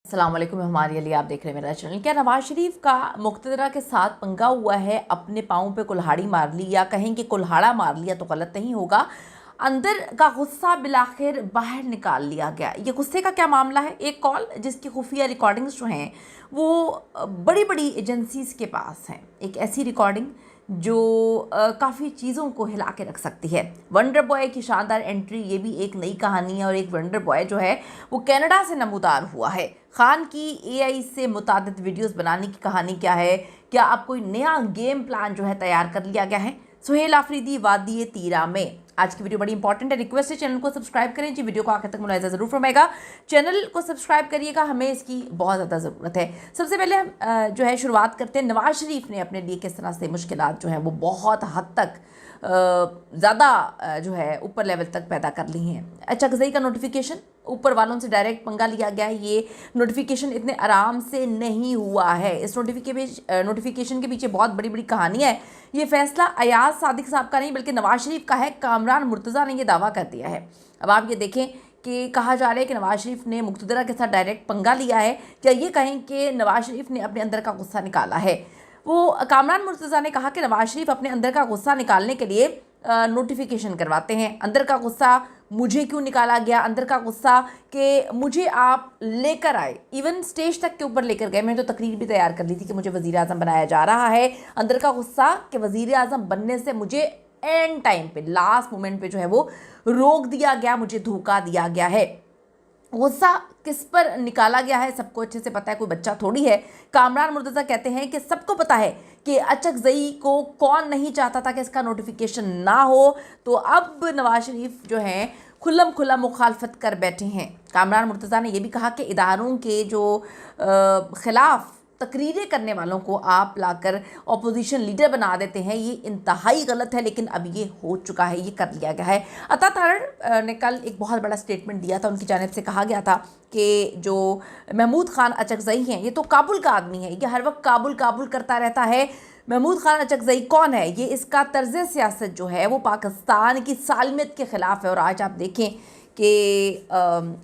अस्सलाम वालेकुम, हमारे अली आप देख रहे हैं मेरा चैनल। क्या नवाज शरीफ का मुक़्तदरा के साथ पंगा हुआ है? अपने पाँव पे कुल्हाड़ी मार ली, या कहें कि कुल्हाड़ा मार लिया तो गलत नहीं होगा। अंदर का गुस्सा बिलाखिर बाहर निकाल लिया गया। ये गुस्से का क्या मामला है? एक कॉल जिसकी खुफिया रिकॉर्डिंग्स जो हैं वो बड़ी बड़ी एजेंसीज़ के पास हैं। एक ऐसी रिकॉर्डिंग जो काफ़ी चीज़ों को हिला के रख सकती है। वंडर बॉय की शानदार एंट्री, ये भी एक नई कहानी है। और एक वंडर बॉय जो है वो कनाडा से नमूदार हुआ है। खान की एआई से मुतादिद वीडियोस बनाने की कहानी क्या है? क्या अब कोई नया गेम प्लान जो है तैयार कर लिया गया है? सुहेल आफरीदी वादी तीरा में। आज की वीडियो बड़ी इंपॉर्टेंट है। रिक्वेस्ट है चैनल को सब्सक्राइब करें जी। वीडियो को आखिर तक मुलाहिजा ज़रूर फरमाएगा। चैनल को सब्सक्राइब करिएगा, हमें इसकी बहुत ज़्यादा ज़रूरत है। सबसे पहले हम जो है शुरुआत करते हैं। नवाज शरीफ ने अपने लिए किस तरह से मुश्किलात जो हैं वो बहुत हद तक ज़्यादा जो है ऊपर लेवल तक पैदा कर ली हैं। अचकज़ई का नोटिफिकेशन, ऊपर वालों से डायरेक्ट पंगा लिया गया है। ये नोटिफिकेशन इतने आराम से नहीं हुआ है। इस नोटिफिकेशन के पीछे बहुत बड़ी बड़ी कहानी है। ये फैसला अयाज सादिक साहब का नहीं बल्कि नवाज शरीफ का है। कामरान मुर्तज़ा ने ये दावा कर दिया है। अब आप ये देखें कि कहा जा रहा है कि नवाज शरीफ ने मुक़्तदरा के साथ डायरेक्ट पंगा लिया है, या ये कहें कि नवाज शरीफ ने अपने अंदर का गुस्सा निकाला है। वो कामरान मुर्तज़ा ने कहा कि नवाज शरीफ अपने अंदर का गुस्सा निकालने के लिए नोटिफिकेशन करवाते हैं। अंदर का गुस्सा मुझे क्यों निकाला गया? अंदर का गुस्सा कि मुझे आप लेकर आए, इवन स्टेज तक के ऊपर लेकर गए। मैंने तो तकरीर भी तैयार कर ली थी कि मुझे वज़ीर आज़म बनाया जा रहा है। अंदर का गुस्सा कि वज़ीर आज़म बनने से मुझे एंड टाइम पे, लास्ट मोमेंट पे जो है वो रोक दिया गया, मुझे धोखा दिया गया है। गुस्सा किस पर निकाला गया है सबको अच्छे से पता है, कोई बच्चा थोड़ी है। कामरान मुर्तज़ा कहते हैं कि सबको पता है कि अचकज़ई को कौन नहीं चाहता था कि इसका नोटिफिकेशन ना हो। तो अब नवाज शरीफ जो हैं खुल्लम खुल्ला मुखालफत कर बैठे हैं। कामरान मुर्तज़ा ने यह भी कहा कि इदारों के जो ख़िलाफ़ तकरीरें करने वालों को आप लाकर अपोजिशन लीडर बना देते हैं, ये इंतहाई गलत है। लेकिन अब ये हो चुका है, ये कर लिया गया है। अता तारड़ ने कल एक बहुत बड़ा स्टेटमेंट दिया था। उनकी जानिब से कहा गया था कि जो महमूद खान अचकज़ई हैं ये तो काबुल का आदमी है, ये हर वक्त काबुल काबुल करता रहता है। महमूद खान अचकज़ई कौन है? ये इसका तर्ज़ सियासत जो है वो पाकिस्तान की सालमियत के ख़िलाफ़ है। और आज आप देखें कि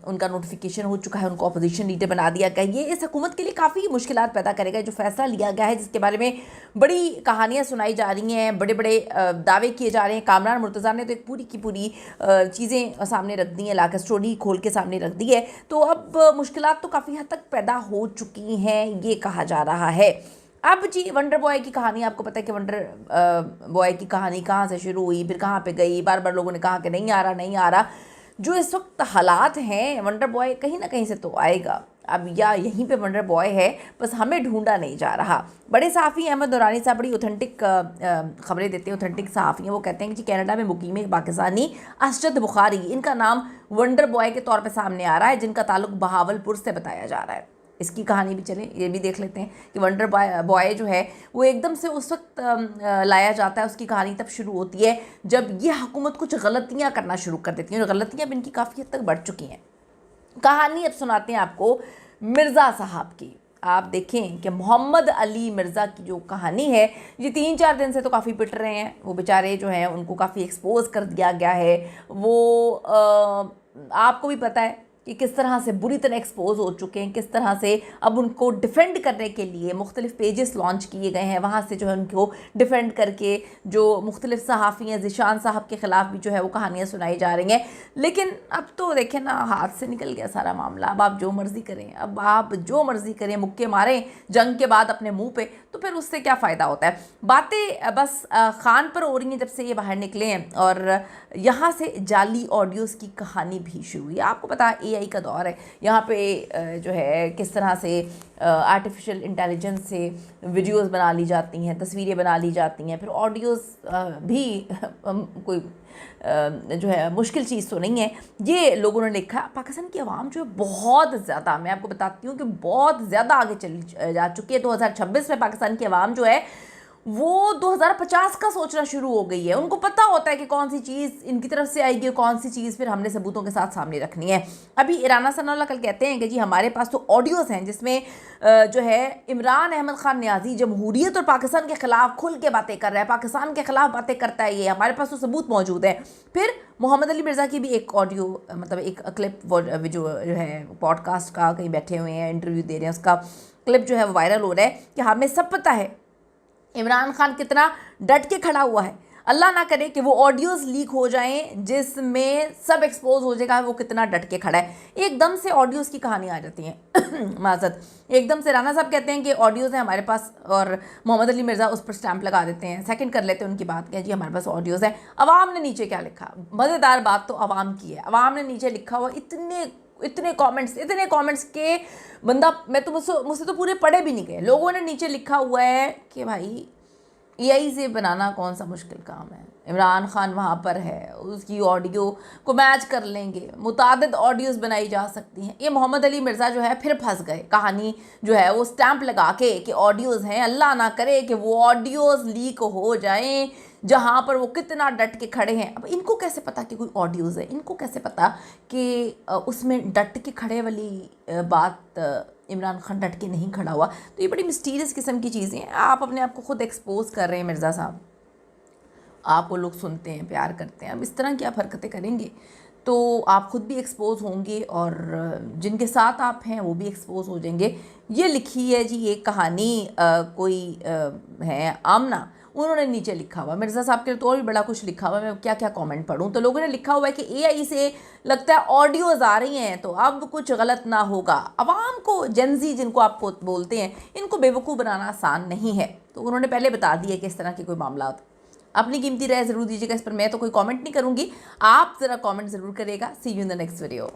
उनका नोटिफिकेशन हो चुका है, उनको अपोजिशन लीडर बना दिया गया। ये इस हुकूमत के लिए काफ़ी मुश्किलात पैदा करेगा। जो फैसला लिया गया है, जिसके बारे में बड़ी कहानियाँ सुनाई जा रही हैं, बड़े बड़े दावे किए जा रहे हैं। कामरान मुर्तज़ा ने तो एक पूरी की पूरी चीज़ें सामने रख दी हैं, लाकर स्टोरी खोल के सामने रख दी है। तो अब मुश्किलात तो काफ़ी हद तक पैदा हो चुकी हैं, ये कहा जा रहा है। अब जी वंडर बॉय की कहानी, आपको पता है कि वंडर बॉय की कहानी कहाँ से शुरू हुई, फिर कहाँ पे गई। बार बार लोगों ने कहा कि नहीं आ रहा, नहीं आ रहा। जो इस वक्त हालात हैं, वंडर बॉय कहीं ना कहीं से तो आएगा। अब या यहीं पे वंडर बॉय है, बस हमें ढूंढा नहीं जा रहा। बड़े सहाफ़ी अहमद नूरानी साहब बड़ी ऑथेंटिक खबरें देते हैं, ऑथेंटिक सहाफ़ी हैं। वो कहते हैं कि कनाडा में मुकीम एक पाकिस्तानी असजद बुखारी, इनका नाम वंडर बॉय के तौर पे सामने आ रहा है, जिनका ताल्लुक बहावलपुर से बताया जा रहा है। इसकी कहानी भी चलें, ये भी देख लेते हैं कि वंडर बॉय जो है वो एकदम से उस वक्त लाया जाता है। उसकी कहानी तब शुरू होती है जब ये हुकूमत कुछ गलतियां करना शुरू कर देती हैं, और गलतियां भी इनकी काफ़ी हद तक बढ़ चुकी हैं। कहानी अब सुनाते हैं आपको मिर्ज़ा साहब की। आप देखें कि मोहम्मद अली मिर्ज़ा की जो कहानी है, ये 3-4 दिन से तो काफ़ी पिट रहे हैं। वो बेचारे जो हैं उनको काफ़ी एक्सपोज कर दिया गया है। वो आपको भी पता है कि किस तरह से बुरी तरह एक्सपोज हो चुके हैं, किस तरह से अब उनको डिफेंड करने के लिए मुख्तलिफ पेजेस लॉन्च किए गए हैं। वहाँ से जो है उनको डिफेंड करके जो मुख्तलिफ सहाफ़ी हैं, ज़िशान साहब के ख़िलाफ़ भी जो है वो कहानियाँ सुनाई जा रही हैं। लेकिन अब तो देखें ना, हाथ से निकल गया सारा मामला। अब आप जो मर्ज़ी करें, अब आप जो मर्ज़ी करें, मुक्के मारें जंग के बाद अपने मुँह पर, तो फिर उससे क्या फ़ायदा होता है। बातें बस खान पर हो रही हैं जब से ये बाहर निकले हैं। और यहाँ से जाली ऑडियोज़ की कहानी भी शुरू हुई। आपको पता है एआई का दौर है। यहाँ पे जो है किस तरह से आर्टिफिशियल इंटेलिजेंस से वीडियोस बना ली जाती हैं, तस्वीरें बना ली जाती हैं, फिर ऑडियोस भी कोई जो है मुश्किल चीज़ तो नहीं है। ये लोगों ने लिखा। पाकिस्तान की आवाम जो है बहुत ज़्यादा, मैं आपको बताती हूँ कि बहुत ज़्यादा आगे चली जा चुकी है। 2026 में पाकिस्तान की आवाम जो है वो 2050 का सोचना शुरू हो गई है। उनको पता होता है कि कौन सी चीज़ इनकी तरफ से आएगी, कौन सी चीज़ फिर हमने सबूतों के साथ सामने रखनी है। अभी राना सनाउल्लाह कल कहते हैं कि जी हमारे पास तो ऑडियोज़ हैं जिसमें जो है इमरान अहमद ख़ान नियाज़ी जमहूरियत और पाकिस्तान के ख़िलाफ़ खुल के बातें कर रहा है, पाकिस्तान के ख़िलाफ़ बातें करता है, ये हमारे पास तो सबूत मौजूद है। फिर मोहम्मद अली मिर्ज़ा की भी एक ऑडियो मतलब एक क्लिप जो है पॉडकास्ट का, कहीं बैठे हुए हैं इंटरव्यू दे रहे हैं, उसका क्लिप जो है वो वायरल हो रहा है कि हमें सब पता है इमरान खान कितना डट के खड़ा हुआ है। अल्लाह ना करे कि वो ऑडियोज़ लीक हो जाएं जिसमें सब एक्सपोज हो जाएगा वो कितना डट के खड़ा है। एकदम से ऑडियोज़ की कहानी आ जाती है माजत, एकदम से राना साहब कहते हैं कि ऑडियोज़ हैं हमारे पास, और मोहम्मद अली मिर्ज़ा उस पर स्टैंप लगा देते हैं, सेकंड कर लेते हैं उनकी बात कि जी हमारे पास ऑडियोज़ है। अवाम ने नीचे क्या लिखा, मज़ेदार बात तो अवाम की है। अवाम ने नीचे लिखा हुआ इतने कमेंट्स के बंदा, मैं तो मुझसे तो पूरे पढ़े भी नहीं गए। लोगों ने नीचे लिखा हुआ है कि भाई एआई से बनाना कौन सा मुश्किल काम है, इमरान खान वहाँ पर है, उसकी ऑडियो को मैच कर लेंगे, मुतादिद ऑडियोज़ बनाई जा सकती हैं। ये मोहम्मद अली मिर्ज़ा जो है फिर फंस गए, कहानी जो है वो स्टैंप लगा के कि ऑडियोज़ हैं। अल्लाह ना करे कि वो ऑडियोज़ लीक हो जाएं जहाँ पर वो कितना डट के खड़े हैं। अब इनको कैसे पता कि कोई ऑडियोज़ है, इनको कैसे पता कि उसमें डट के खड़े वाली बात इमरान खान डट के नहीं खड़ा हुआ। तो ये बड़ी मिस्टीरियस किस्म की चीज़ें हैं। आप अपने आप को खुद एक्सपोज कर रहे हैं मिर्ज़ा साहब, आपको लोग सुनते हैं, प्यार करते हैं। अब इस तरह की आप हरकतें करेंगे तो आप खुद भी एक्सपोज होंगे और जिनके साथ आप हैं वो भी एक्सपोज हो जाएंगे। ये लिखी है जी एक कहानी, कोई है आमना, उन्होंने नीचे लिखा हुआ, मिर्ज़ा साहब के तो और भी बड़ा कुछ लिखा हुआ है, मैं क्या क्या कमेंट पढ़ूं। तो लोगों ने लिखा हुआ है कि एआई से लगता है ऑडियोज़ आ रही हैं तो अब कुछ गलत ना होगा। अवाम को, जेनजी जिनको आप बोलते हैं, इनको बेवकूफ़ बनाना आसान नहीं है। तो उन्होंने पहले बता दिया कि इस तरह के कोई मामला। अपनी कीमती राय ज़रूर दीजिएगा इस पर, मैं तो कोई कमेंट नहीं करूँगी, आप ज़रा कमेंट ज़रूर करिएगा। See you in the next video.